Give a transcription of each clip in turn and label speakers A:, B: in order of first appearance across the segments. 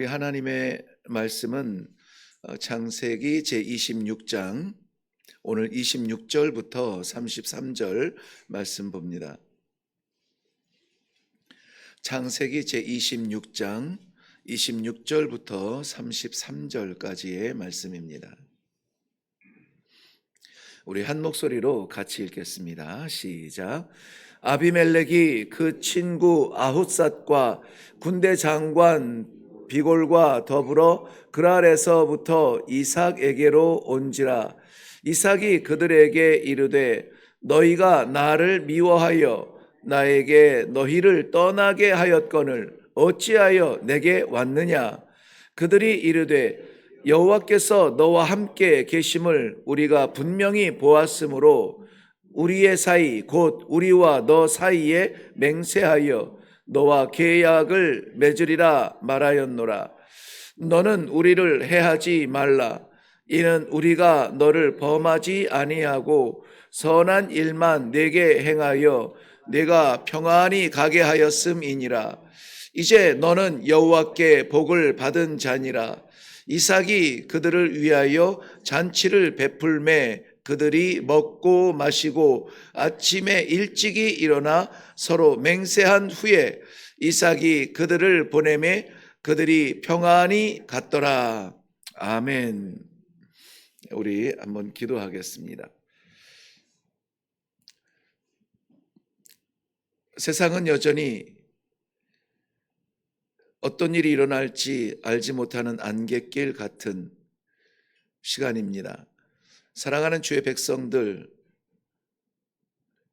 A: 우리 하나님의 말씀은 창세기 제26장 오늘 26절부터 33절 말씀 봅니다. 창세기 제26장 26절부터 33절까지의 말씀입니다. 우리 한 목소리로 같이 읽겠습니다. 시작. 아비멜렉이 그 친구 아훗삿과 군대 장관 비골과 더불어 그랄에서부터 이삭에게로 온지라. 이삭이 그들에게 이르되 너희가 나를 미워하여 나에게 너희를 떠나게 하였거늘 어찌하여 내게 왔느냐. 그들이 이르되 여호와께서 너와 함께 계심을 우리가 분명히 보았으므로 우리의 사이 곧 우리와 너 사이에 맹세하여 너와 계약을 맺으리라 말하였노라. 너는 우리를 해하지 말라. 이는 우리가 너를 범하지 아니하고 선한 일만 내게 행하여 내가 평안히 가게 하였음이니라. 이제 너는 여호와께 복을 받은 자니라. 이삭이 그들을 위하여 잔치를 베풀매 그들이 먹고 마시고 아침에 일찍이 일어나 서로 맹세한 후에 이삭이 그들을 보내매 그들이 평안히 갔더라. 아멘. 우리 한번 기도하겠습니다. 세상은 여전히 어떤 일이 일어날지 알지 못하는 안갯길 같은 시간입니다. 사랑하는 주의 백성들,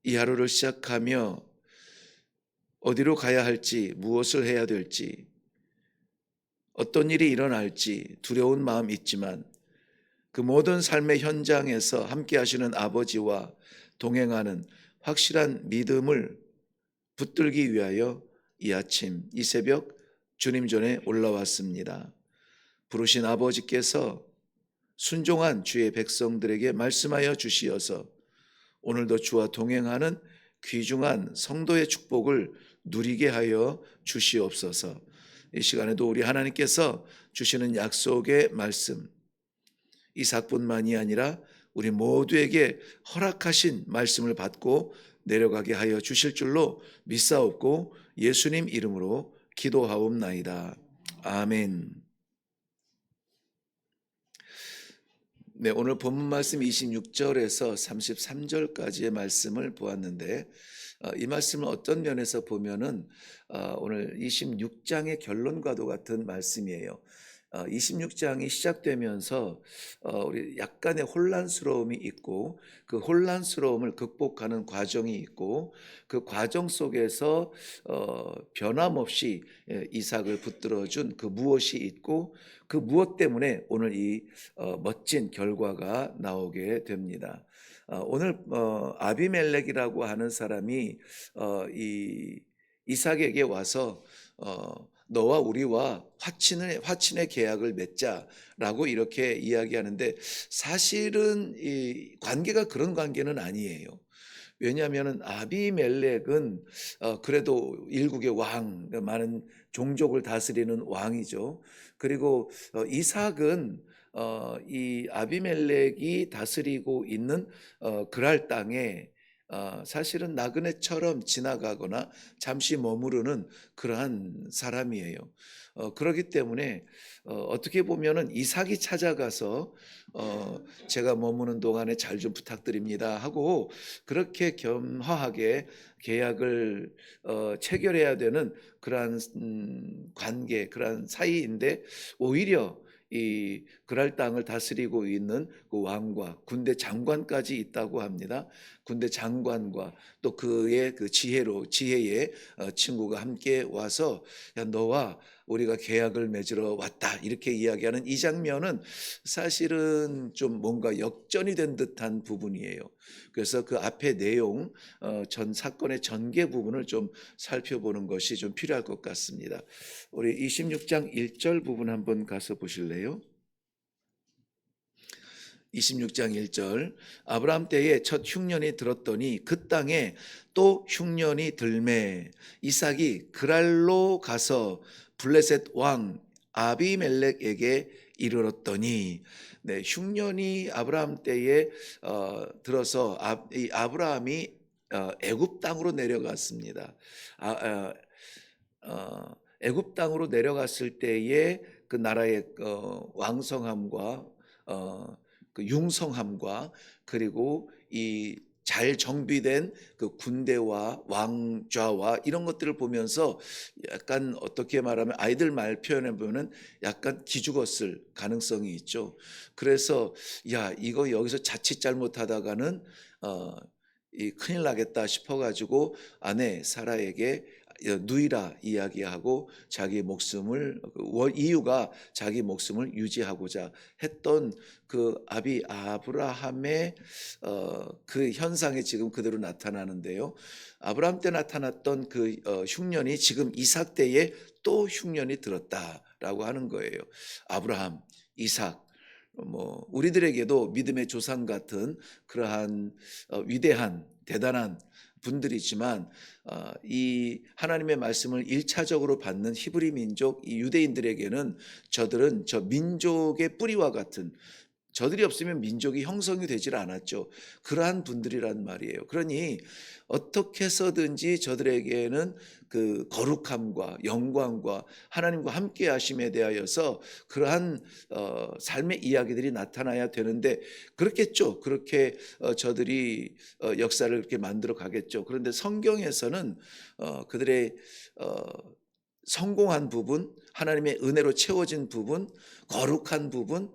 A: 이 하루를 시작하며 어디로 가야 할지, 무엇을 해야 될지, 어떤 일이 일어날지 두려운 마음 있지만 그 모든 삶의 현장에서 함께 하시는 아버지와 동행하는 확실한 믿음을 붙들기 위하여 이 아침, 이 새벽 주님 전에 올라왔습니다. 부르신 아버지께서 순종한 주의 백성들에게 말씀하여 주시어서 오늘도 주와 동행하는 귀중한 성도의 축복을 누리게 하여 주시옵소서. 이 시간에도 우리 하나님께서 주시는 약속의 말씀, 이삭뿐만이 아니라 우리 모두에게 허락하신 말씀을 받고 내려가게 하여 주실 줄로 믿사옵고 예수님 이름으로 기도하옵나이다. 아멘. 네, 오늘 본문 말씀 26절에서 33절까지의 말씀을 보았는데 이 말씀을 어떤 면에서 보면은 오늘 26장의 결론과도 같은 말씀이에요. 26장이 시작되면서 우리 약간의 혼란스러움이 있고 그 혼란스러움을 극복하는 과정이 있고 그 과정 속에서 변함없이 이삭을 붙들어준 그 무엇이 있고 그 무엇 때문에 오늘 이 멋진 결과가 나오게 됩니다. 오늘 아비멜렉이라고 하는 사람이 이 이삭에게 와서 너와 우리와 화친의 계약을 맺자라고 이렇게 이야기하는데 사실은 이 관계가 그런 관계는 아니에요. 왜냐하면 아비멜렉은 그래도 일국의 왕, 많은 종족을 다스리는 왕이죠. 그리고 이삭은 이 아비멜렉이 다스리고 있는 그랄 땅에 사실은 나그네처럼 지나가거나 잠시 머무르는 그러한 사람이에요. 그렇기 때문에 어떻게 보면은 이삭이 찾아가서 제가 머무는 동안에 잘 좀 부탁드립니다 하고 그렇게 겸허하게 계약을 체결해야 되는 그러한 관계, 그러한 사이인데 오히려 이 그랄 땅을 다스리고 있는 그 왕과 군대 장관까지 있다고 합니다. 군대 장관과 또 그의 그 지혜의 친구가 함께 와서 야 너와 우리가 계약을 맺으러 왔다 이렇게 이야기하는 이 장면은 사실은 좀 뭔가 역전이 된 듯한 부분이에요. 그래서 그 앞에 내용 전 사건의 전개 부분을 좀 살펴보는 것이 좀 필요할 것 같습니다. 우리 26장 1절 부분 한번 가서 보실래요? 26장 1절 아브라함 때에 첫 흉년이 들었더니 그 땅에 또 흉년이 들매 이삭이 그랄로 가서 블레셋 왕 아비멜렉에게 이르렀더니, 네, 흉년이 아브라함 때에 들어서 이 아브라함이 애굽 땅으로 내려갔습니다. 아, 애굽 땅으로 내려갔을 때에 그 나라의 왕성함과 그 융성함과, 그리고 이 잘 정비된 그 군대와 왕좌와 이런 것들을 보면서 약간, 어떻게 말하면 아이들 말 표현해 보면은 약간 기죽었을 가능성이 있죠. 그래서 야, 이거 여기서 자칫 잘못하다가는 어, 이 큰일 나겠다 싶어가지고 아내 사라에게 누이라 이야기하고, 자기 목숨을, 이유가 자기 목숨을 유지하고자 했던 그 아브라함의 그 현상이 지금 그대로 나타나는데요. 아브라함 때 나타났던 그 흉년이 지금 이삭 때에 또 흉년이 들었다라고 하는 거예요. 아브라함, 이삭, 뭐 우리들에게도 믿음의 조상 같은 그러한 위대한 대단한 분들이지만, 이 하나님의 말씀을 1차적으로 받는 히브리 민족, 이 유대인들에게는 저들은 저 민족의 뿌리와 같은, 저들이 없으면 민족이 형성이 되질 않았죠. 그러한 분들이란 말이에요. 그러니 어떻게 해서든지 저들에게는 그 거룩함과 영광과 하나님과 함께 하심에 대하여서 그러한 삶의 이야기들이 나타나야 되는데, 그렇겠죠. 그렇게 저들이 역사를 그렇게 만들어 가겠죠. 그런데 성경에서는 그들의 성공한 부분, 하나님의 은혜로 채워진 부분, 거룩한 부분,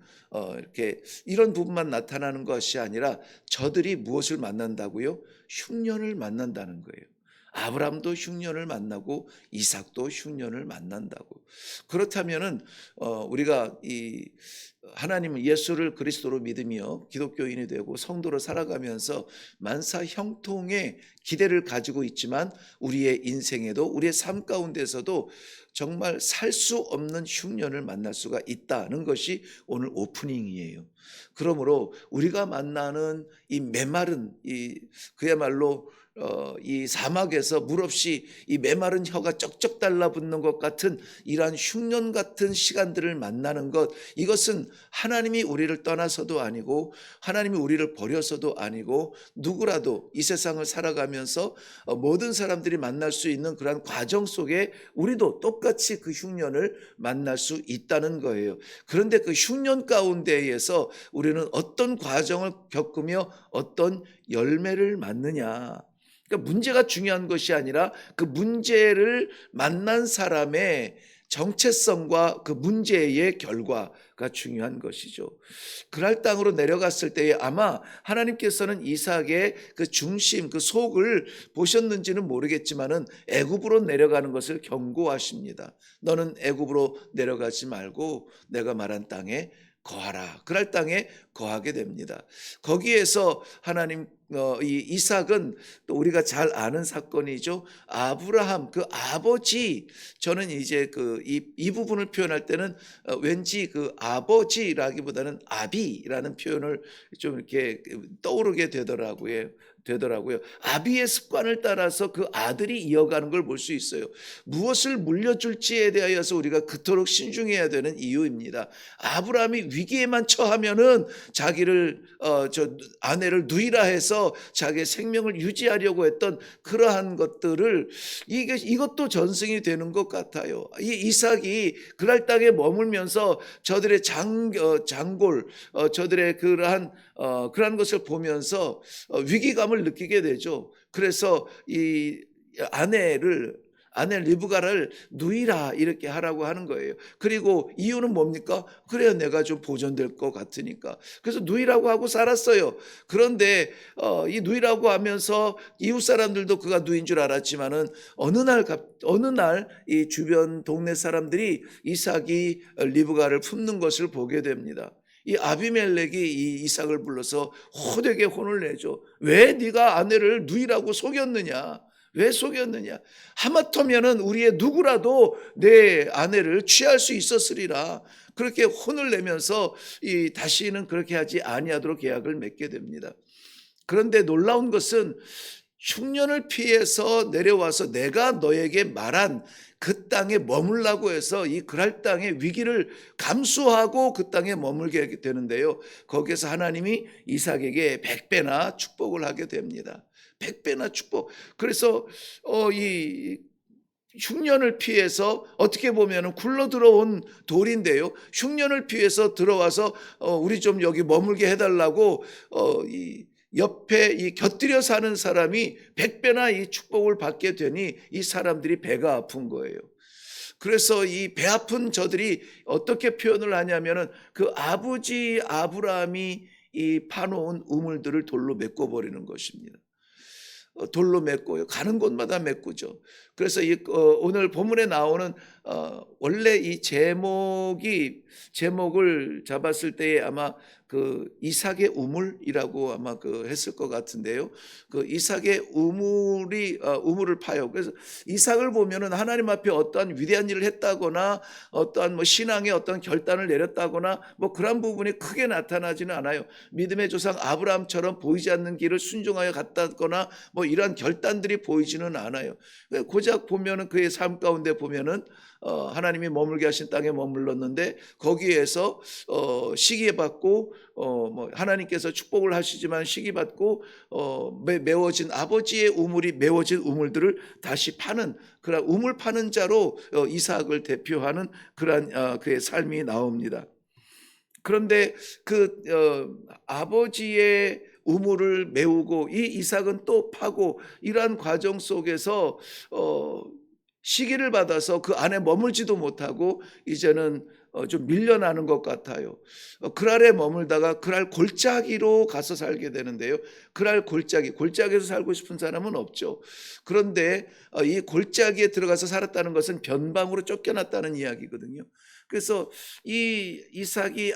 A: 이렇게 이런 부분만 나타나는 것이 아니라 저들이 무엇을 만난다고요? 흉년을 만난다는 거예요. 아브라함도 흉년을 만나고 이삭도 흉년을 만난다고. 그렇다면은 우리가 이 하나님 예수를 그리스도로 믿으며 기독교인이 되고 성도로 살아가면서 만사 형통의 기대를 가지고 있지만, 우리의 인생에도, 우리의 삶 가운데서도 정말 살 수 없는 흉년을 만날 수가 있다는 것이 오늘 오프닝이에요. 그러므로 우리가 만나는 이 메마른, 이 그야말로 이 사막에서 물 없이 이 메마른 혀가 쩍쩍 달라붙는 것 같은 이러한 흉년 같은 시간들을 만나는 것, 이것은 하나님이 우리를 떠나서도 아니고 하나님이 우리를 버려서도 아니고, 누구라도 이 세상을 살아가면서 모든 사람들이 만날 수 있는 그러한 과정 속에 우리도 똑같이 그 흉년을 만날 수 있다는 거예요. 그런데 그 흉년 가운데에서 우리는 어떤 과정을 겪으며 어떤 열매를 맞느냐, 그러니까 문제가 중요한 것이 아니라 그 문제를 만난 사람의 정체성과 그 문제의 결과가 중요한 것이죠. 그날 땅으로 내려갔을 때에 아마 하나님께서는 이삭의 그 중심, 그 속을 보셨는지는 모르겠지만은 애굽으로 내려가는 것을 경고하십니다. 너는 애굽으로 내려가지 말고 내가 말한 땅에 거하라. 그날 땅에 거하게 됩니다. 거기에서 하나님, 이 이삭은 또 우리가 잘 아는 사건이죠. 아브라함 그 아버지, 저는 이제 그 이 부분을 표현할 때는 왠지 그 아버지라기보다는 아비라는 표현을 좀 이렇게 떠오르게 되더라고요. 아비의 습관을 따라서 그 아들이 이어가는 걸 볼 수 있어요. 무엇을 물려줄지에 대하여서 우리가 그토록 신중해야 되는 이유입니다. 아브라함이 위기에만 처하면은 자기를 아내를 누이라 해서 자기의 생명을 유지하려고 했던 그러한 것들을, 이것도 전승이 되는 것 같아요. 이 이삭이 그랄 땅에 머물면서 저들의 장골, 저들의 그러한 것을 보면서 위기감을 느끼게 되죠. 그래서 이 아내 리브가를 누이라 이렇게 하라고 하는 거예요. 그리고 이유는 뭡니까? 그래야 내가 좀 보존될 것 같으니까. 그래서 누이라고 하고 살았어요. 그런데 이 누이라고 하면서 이웃 사람들도 그가 누인 줄 알았지만은 어느 날 이 주변 동네 사람들이 이삭이 리브가를 품는 것을 보게 됩니다. 이 아비멜렉이 이 이삭을 불러서 호되게 혼을 내죠. 왜 네가 아내를 누이라고 속였느냐? 왜 속였느냐? 하마터면은 우리의 누구라도 내 아내를 취할 수 있었으리라. 그렇게 혼을 내면서 다시는 그렇게 하지 아니하도록 계약을 맺게 됩니다. 그런데 놀라운 것은 흉년을 피해서 내려와서 내가 너에게 말한 그 땅에 머물라고 해서 이 그랄 땅의 위기를 감수하고 그 땅에 머물게 되는데요. 거기에서 하나님이 이삭에게 100배나 축복을 하게 됩니다. 100배나 축복. 그래서 이 흉년을 피해서 어떻게 보면 굴러 들어온 돌인데요. 흉년을 피해서 들어와서 우리 좀 여기 머물게 해달라고 이 옆에 이 곁들여 사는 사람이 100배나 이 축복을 받게 되니 이 사람들이 배가 아픈 거예요. 그래서 이 배 아픈 저들이 어떻게 표현을 하냐면은 그 아버지 아브라함이 이 파놓은 우물들을 돌로 메꿔 버리는 것입니다. 돌로 메꿔요. 가는 곳마다 메꾸죠. 그래서 오늘 본문에 나오는 원래 이 제목을 잡았을 때에 아마 그 이삭의 우물이라고 아마 했을 것 같은데요. 그 이삭의 우물을 파요. 그래서 이삭을 보면은 하나님 앞에 어떠한 위대한 일을 했다거나 어떠한 뭐 신앙의 어떤 결단을 내렸다거나 뭐 그런 부분이 크게 나타나지는 않아요. 믿음의 조상 아브라함처럼 보이지 않는 길을 순종하여 갔다거나 뭐 이러한 결단들이 보이지는 않아요. 고작 보면은 그의 삶 가운데 보면은 하나님이 머물게 하신 땅에 머물렀는데 거기에서 시기받고 뭐 하나님께서 축복을 하시지만 시기받고 메워진 아버지의 우물이 메워진 우물들을 다시 파는 그런 우물 파는 자로 이삭을 대표하는 그러한 그의 삶이 나옵니다. 그런데 아버지의 우물을 메우고 이 이삭은 또 파고 이러한 과정 속에서 시기를 받아서 그 안에 머물지도 못하고 이제는 좀 밀려나는 것 같아요. 그랄에 머물다가 그랄 골짜기로 가서 살게 되는데요. 그랄 골짜기에서 살고 싶은 사람은 없죠. 그런데 이 골짜기에 들어가서 살았다는 것은 변방으로 쫓겨났다는 이야기거든요. 그래서 이 이삭이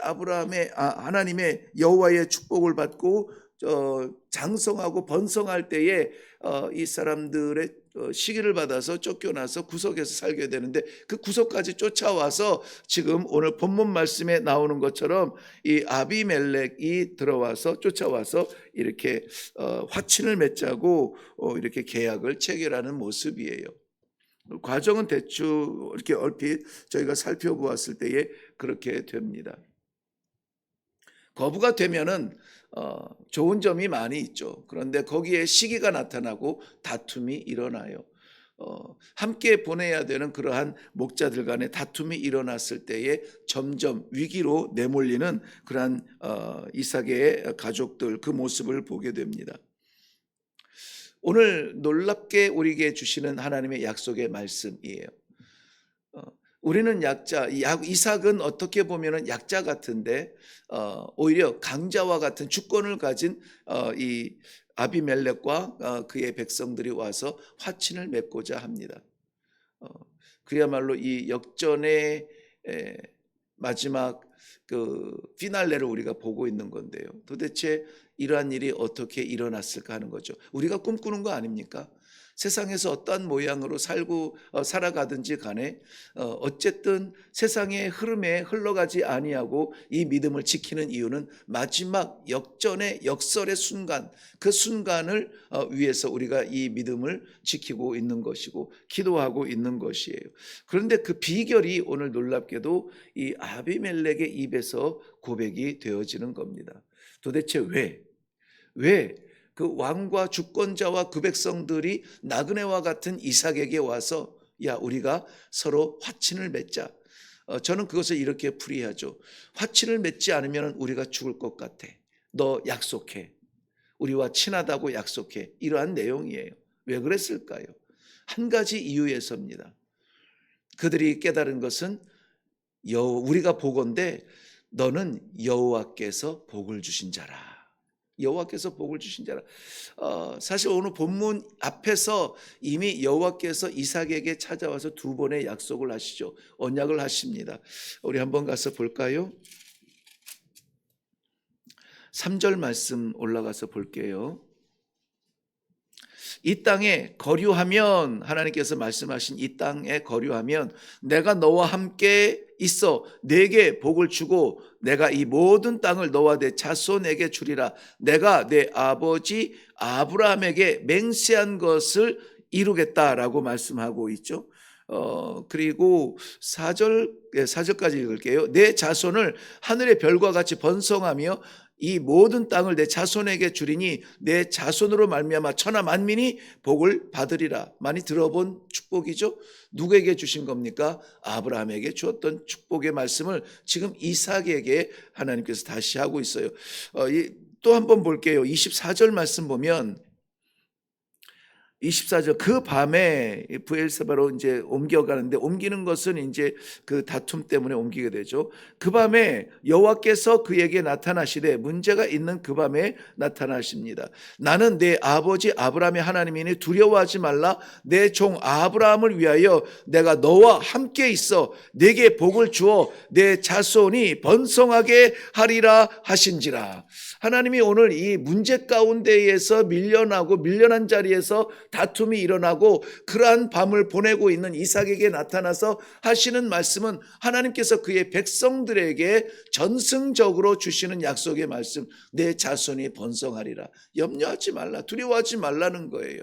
A: 하나님의 여호와의 축복을 받고 장성하고 번성할 때에 이 사람들의 시기를 받아서 쫓겨나서 구석에서 살게 되는데 그 구석까지 쫓아와서 지금 오늘 본문 말씀에 나오는 것처럼 이 아비멜렉이 쫓아와서 이렇게 화친을 맺자고 이렇게 계약을 체결하는 모습이에요. 과정은 대충 이렇게 얼핏 저희가 살펴보았을 때에 그렇게 됩니다. 거부가 되면은 좋은 점이 많이 있죠. 그런데 거기에 시기가 나타나고 다툼이 일어나요. 함께 보내야 되는 그러한 목자들 간의 다툼이 일어났을 때에 점점 위기로 내몰리는 그러한 이삭의 가족들 그 모습을 보게 됩니다. 오늘 놀랍게 우리에게 주시는 하나님의 약속의 말씀이에요. 우리는 약자, 이삭은 어떻게 보면 약자 같은데 오히려 강자와 같은 주권을 가진 이 아비멜렉과 그의 백성들이 와서 화친을 맺고자 합니다. 그야말로 이 역전의 마지막 그 피날레를 우리가 보고 있는 건데요. 도대체 이러한 일이 어떻게 일어났을까 하는 거죠. 우리가 꿈꾸는 거 아닙니까? 세상에서 어떠한 모양으로 살아가든지 간에 어쨌든 세상의 흐름에 흘러가지 아니하고 이 믿음을 지키는 이유는 마지막 역설의 순간 그 순간을 위해서 우리가 이 믿음을 지키고 있는 것이고 기도하고 있는 것이에요. 그런데 그 비결이 오늘 놀랍게도 이 아비멜렉의 입에서 고백이 되어지는 겁니다. 도대체 왜 그 왕과 주권자와 그 백성들이 나그네와 같은 이삭에게 와서 야 우리가 서로 화친을 맺자. 저는 그것을 이렇게 풀이하죠. 화친을 맺지 않으면 우리가 죽을 것 같아. 너 약속해. 우리와 친하다고 약속해. 이러한 내용이에요. 왜 그랬을까요? 한 가지 이유에서입니다. 그들이 깨달은 것은 우리가 보건대 너는 여호와께서 복을 주신 자라. 여호와께서 복을 주신 자라. 사실 오늘 본문 앞에서 이미 여호와께서 이삭에게 찾아와서 두 번의 약속을 하시죠. 언약을 하십니다. 우리 한번 가서 볼까요? 3절 말씀 올라가서 볼게요. 이 땅에 거류하면, 하나님께서 말씀하신 이 땅에 거류하면 내가 너와 함께 있어 내게 복을 주고 내가 이 모든 땅을 너와 내 자손에게 주리라. 내가 내 아버지 아브라함에게 맹세한 것을 이루겠다라고 말씀하고 있죠. 그리고 4절까지 읽을게요. 내 자손을 하늘의 별과 같이 번성하며 이 모든 땅을 내 자손에게 주리니 내 자손으로 말미암아 천하 만민이 복을 받으리라. 많이 들어본 축복이죠. 누구에게 주신 겁니까? 아브라함에게 주었던 축복의 말씀을 지금 이삭에게 하나님께서 다시 하고 있어요. 또 한번 볼게요. 24절 말씀 보면 24절, 그 밤에 브엘세바로 이제 옮겨가는데, 옮기는 것은 이제 그 다툼 때문에 옮기게 되죠. 그 밤에 여호와께서 그에게 나타나시되, 문제가 있는 그 밤에 나타나십니다. 나는 내 아버지 아브라함의 하나님이니 두려워하지 말라. 내 종 아브라함을 위하여 내가 너와 함께 있어 내게 복을 주어 내 자손이 번성하게 하리라 하신지라. 하나님이 오늘 이 문제 가운데에서 밀려난 자리에서 다툼이 일어나고 그러한 밤을 보내고 있는 이삭에게 나타나서 하시는 말씀은 하나님께서 그의 백성들에게 전승적으로 주시는 약속의 말씀, 내 자손이 번성하리라. 염려하지 말라, 두려워하지 말라는 거예요.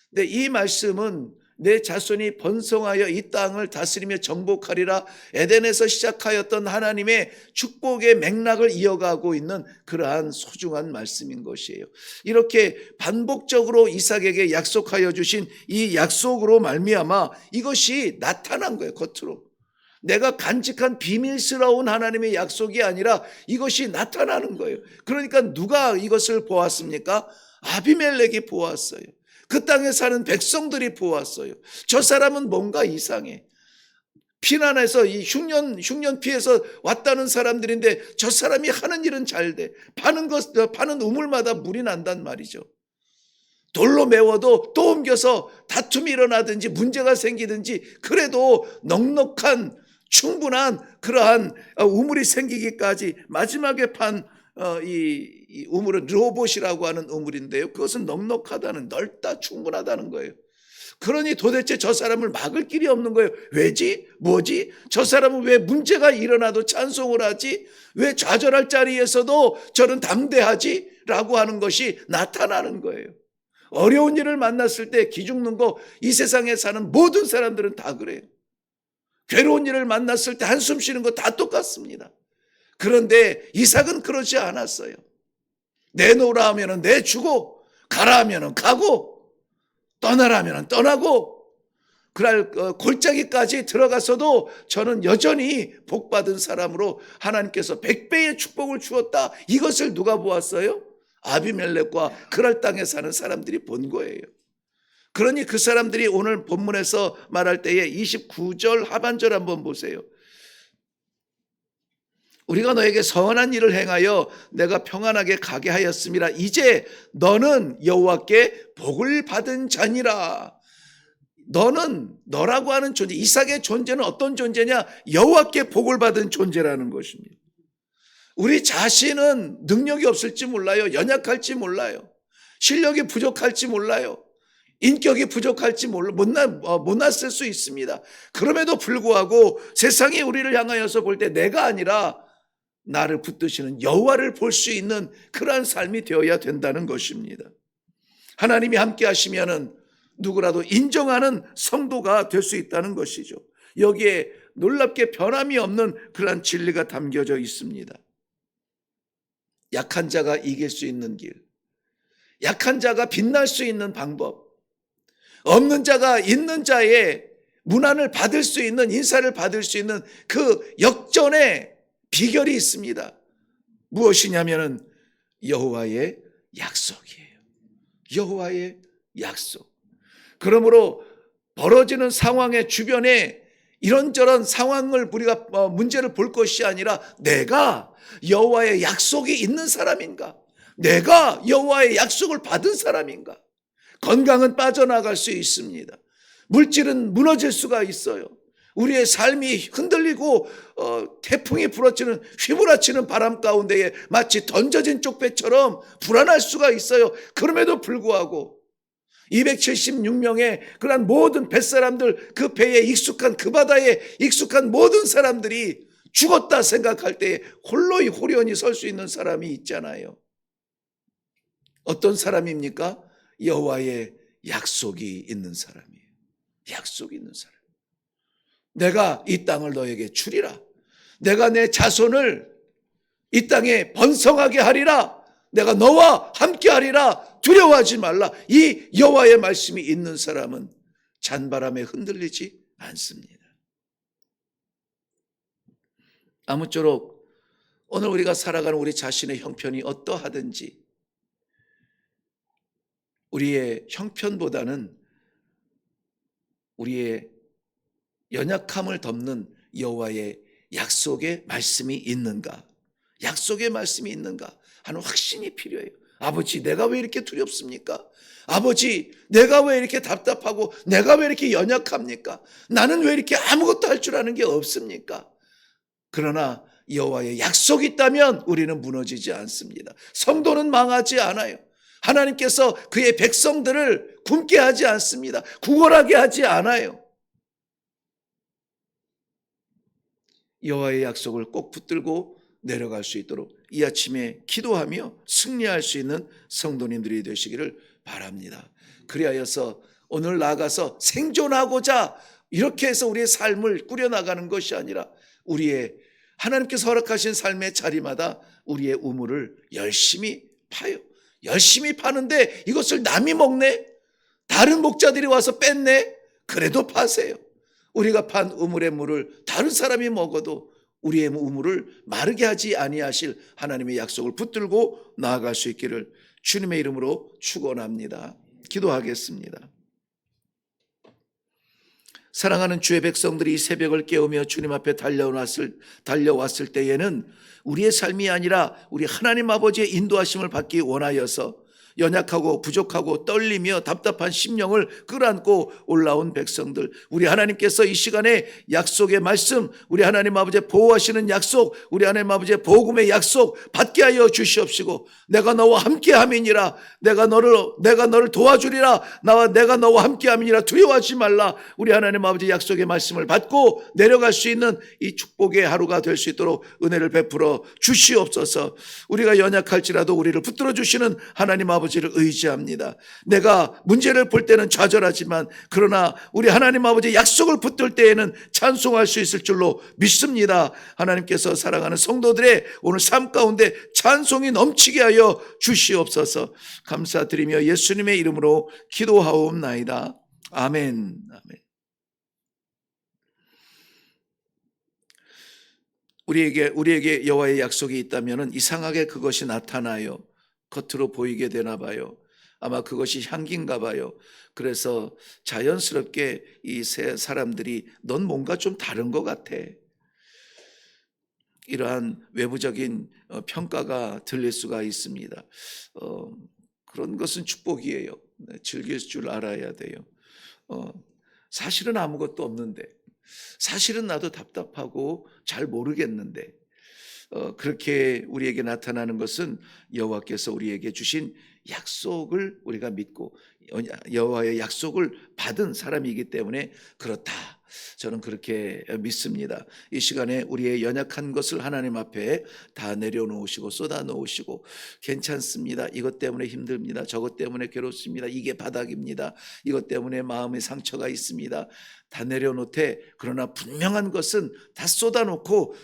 A: 근데 이 말씀은 내 자손이 번성하여 이 땅을 다스리며 정복하리라, 에덴에서 시작하였던 하나님의 축복의 맥락을 이어가고 있는 그러한 소중한 말씀인 것이에요. 이렇게 반복적으로 이삭에게 약속하여 주신 이 약속으로 말미암아 이것이 나타난 거예요. 겉으로 내가 간직한 비밀스러운 하나님의 약속이 아니라 이것이 나타나는 거예요. 그러니까 누가 이것을 보았습니까? 아비멜렉이 보았어요. 그 땅에 사는 백성들이 보았어요. 저 사람은 뭔가 이상해. 피난해서 이 흉년 피해서 왔다는 사람들인데 저 사람이 하는 일은 잘 돼. 파는 우물마다 물이 난단 말이죠. 돌로 메워도 또 옮겨서 다툼이 일어나든지 문제가 생기든지 그래도 넉넉한 충분한 그러한 우물이 생기기까지 마지막에 이 우물은 르호봇이라고 하는 우물인데요. 그것은 넉넉하다는, 넓다, 충분하다는 거예요. 그러니 도대체 저 사람을 막을 길이 없는 거예요. 왜지? 뭐지? 저 사람은 왜 문제가 일어나도 찬송을 하지? 왜 좌절할 자리에서도 저는 담대하지? 라고 하는 것이 나타나는 거예요. 어려운 일을 만났을 때 기죽는 거 이 세상에 사는 모든 사람들은 다 그래요. 괴로운 일을 만났을 때 한숨 쉬는 거 다 똑같습니다. 그런데 이삭은 그러지 않았어요. 내놓으라 하면 내주고, 가라 하면 가고, 떠나라 하면 떠나고, 그날 골짜기까지 들어가서도 저는 여전히 복받은 사람으로 하나님께서 100배의 축복을 주었다. 이것을 누가 보았어요? 아비멜렉과 그랄 땅에 사는 사람들이 본 거예요. 그러니 그 사람들이 오늘 본문에서 말할 때에 29절 하반절 한번 보세요. 우리가 너에게 선한 일을 행하여 내가 평안하게 가게 하였음이라. 이제 너는 여호와께 복을 받은 자니라. 너라고 하는 존재, 이삭의 존재는 어떤 존재냐? 여호와께 복을 받은 존재라는 것입니다. 우리 자신은 능력이 없을지 몰라요. 연약할지 몰라요. 실력이 부족할지 몰라요. 인격이 부족할지 못났을 수 있습니다. 그럼에도 불구하고 세상이 우리를 향하여서 볼 때 내가 아니라 나를 붙드시는 여호와를 볼 수 있는 그러한 삶이 되어야 된다는 것입니다. 하나님이 함께 하시면은 누구라도 인정하는 성도가 될 수 있다는 것이죠. 여기에 놀랍게 변함이 없는 그러한 진리가 담겨져 있습니다. 약한 자가 이길 수 있는 길, 약한 자가 빛날 수 있는 방법, 없는 자가 있는 자의 문안을 받을 수 있는, 인사를 받을 수 있는 그 역전의 비결이 있습니다. 무엇이냐면은 여호와의 약속이에요. 여호와의 약속. 그러므로 벌어지는 상황의 주변에 이런저런 상황을 우리가 문제를 볼 것이 아니라 내가 여호와의 약속이 있는 사람인가? 내가 여호와의 약속을 받은 사람인가? 건강은 빠져나갈 수 있습니다. 물질은 무너질 수가 있어요. 우리의 삶이 흔들리고 태풍이 휘몰아치는 바람 가운데에 마치 던져진 쪽배처럼 불안할 수가 있어요. 그럼에도 불구하고 276명의 그러한 모든 뱃사람들, 그 배에 익숙한, 그 바다에 익숙한 모든 사람들이 죽었다 생각할 때 홀로이 호련히 설 수 있는 사람이 있잖아요. 어떤 사람입니까? 여호와의 약속이 있는 사람이에요. 약속이 있는 사람. 내가 이 땅을 너에게 주리라. 내가 내 자손을 이 땅에 번성하게 하리라. 내가 너와 함께 하리라. 두려워하지 말라. 이 여호와의 말씀이 있는 사람은 잔바람에 흔들리지 않습니다. 아무쪼록 오늘 우리가 살아가는 우리 자신의 형편이 어떠하든지 우리의 형편보다는 우리의 연약함을 덮는 여호와의 약속의 말씀이 있는가, 약속의 말씀이 있는가 하는 확신이 필요해요. 아버지, 내가 왜 이렇게 두렵습니까? 아버지, 내가 왜 이렇게 답답하고 내가 왜 이렇게 연약합니까? 나는 왜 이렇게 아무것도 할 줄 아는 게 없습니까? 그러나 여호와의 약속이 있다면 우리는 무너지지 않습니다. 성도는 망하지 않아요. 하나님께서 그의 백성들을 굶게 하지 않습니다. 구걸하게 하지 않아요. 여호와의 약속을 꼭 붙들고 내려갈 수 있도록 이 아침에 기도하며 승리할 수 있는 성도님들이 되시기를 바랍니다. 그리하여서 오늘 나아가서 생존하고자 이렇게 해서 우리의 삶을 꾸려나가는 것이 아니라 우리의 하나님께서 허락하신 삶의 자리마다 우리의 우물을 열심히 파요. 열심히 파는데 이것을 남이 먹네? 다른 목자들이 와서 뺐네? 그래도 파세요. 우리가 판 우물의 물을 다른 사람이 먹어도 우리의 우물을 마르게 하지 아니하실 하나님의 약속을 붙들고 나아갈 수 있기를 주님의 이름으로 축원합니다. 기도하겠습니다. 사랑하는 주의 백성들이 이 새벽을 깨우며 주님 앞에 달려왔을 때에는 우리의 삶이 아니라 우리 하나님 아버지의 인도하심을 받기 원하여서 연약하고 부족하고 떨리며 답답한 심령을 끌어안고 올라온 백성들, 우리 하나님께서 이 시간에 약속의 말씀, 우리 하나님 아버지의 보호하시는 약속, 우리 하나님 아버지의 복음의 약속 받게 하여 주시옵시고, 내가 너와 함께함이니라, 내가 너를 도와주리라, 내가 너와 함께함이니라, 두려워하지 말라. 우리 하나님 아버지 약속의 말씀을 받고 내려갈 수 있는 이 축복의 하루가 될 수 있도록 은혜를 베풀어 주시옵소서. 우리가 연약할지라도 우리를 붙들어 주시는 하나님 아버지를 의지합니다. 내가 문제를 볼 때는 좌절하지만 그러나 우리 하나님 아버지 약속을 붙들 때에는 찬송할 수 있을 줄로 믿습니다. 하나님께서 사랑하는 성도들의 오늘 삶 가운데 찬송이 넘치게 하여 주시옵소서. 감사드리며 예수님의 이름으로 기도하옵나이다. 아멘. 아멘. 우리에게 여호와의 약속이 있다면 이상하게 그것이 나타나요. 겉으로 보이게 되나 봐요. 아마 그것이 향기인가 봐요. 그래서 자연스럽게 이 세 사람들이 넌 뭔가 좀 다른 것 같아. 이러한 외부적인 평가가 들릴 수가 있습니다. 그런 것은 축복이에요. 즐길 줄 알아야 돼요. 사실은 아무것도 없는데, 사실은 나도 답답하고 잘 모르겠는데, 그렇게 우리에게 나타나는 것은 여호와께서 우리에게 주신 약속을 우리가 믿고 여호와의 약속을 받은 사람이기 때문에 그렇다. 저는 그렇게 믿습니다. 이 시간에 우리의 연약한 것을 하나님 앞에 다 내려놓으시고 쏟아놓으시고, 괜찮습니다. 이것 때문에 힘듭니다. 저것 때문에 괴롭습니다. 이게 바닥입니다. 이것 때문에 마음의 상처가 있습니다. 다 내려놓되, 그러나 분명한 것은 다 쏟아놓고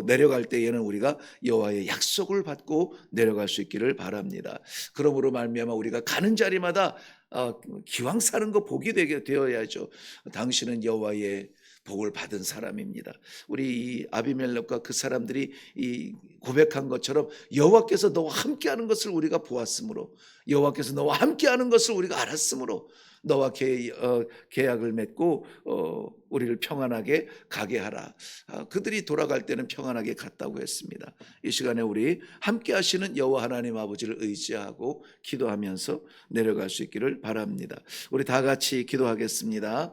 A: 내려갈 때에는 우리가 여호와의 약속을 받고 내려갈 수 있기를 바랍니다. 그러므로 말미암아 우리가 가는 자리마다 기왕 사는 거 복이 되게 되어야죠. 당신은 여호와의 복을 받은 사람입니다. 우리 이 아비멜렉과 그 사람들이 이 고백한 것처럼 여호와께서 너와 함께하는 것을 우리가 보았으므로, 여호와께서 너와 함께하는 것을 우리가 알았으므로 너와 계약을 맺고 우리를 평안하게 가게 하라. 그들이 돌아갈 때는 평안하게 갔다고 했습니다. 이 시간에 우리 함께 하시는 여호와 하나님 아버지를 의지하고 기도하면서 내려갈 수 있기를 바랍니다. 우리 다 같이 기도하겠습니다.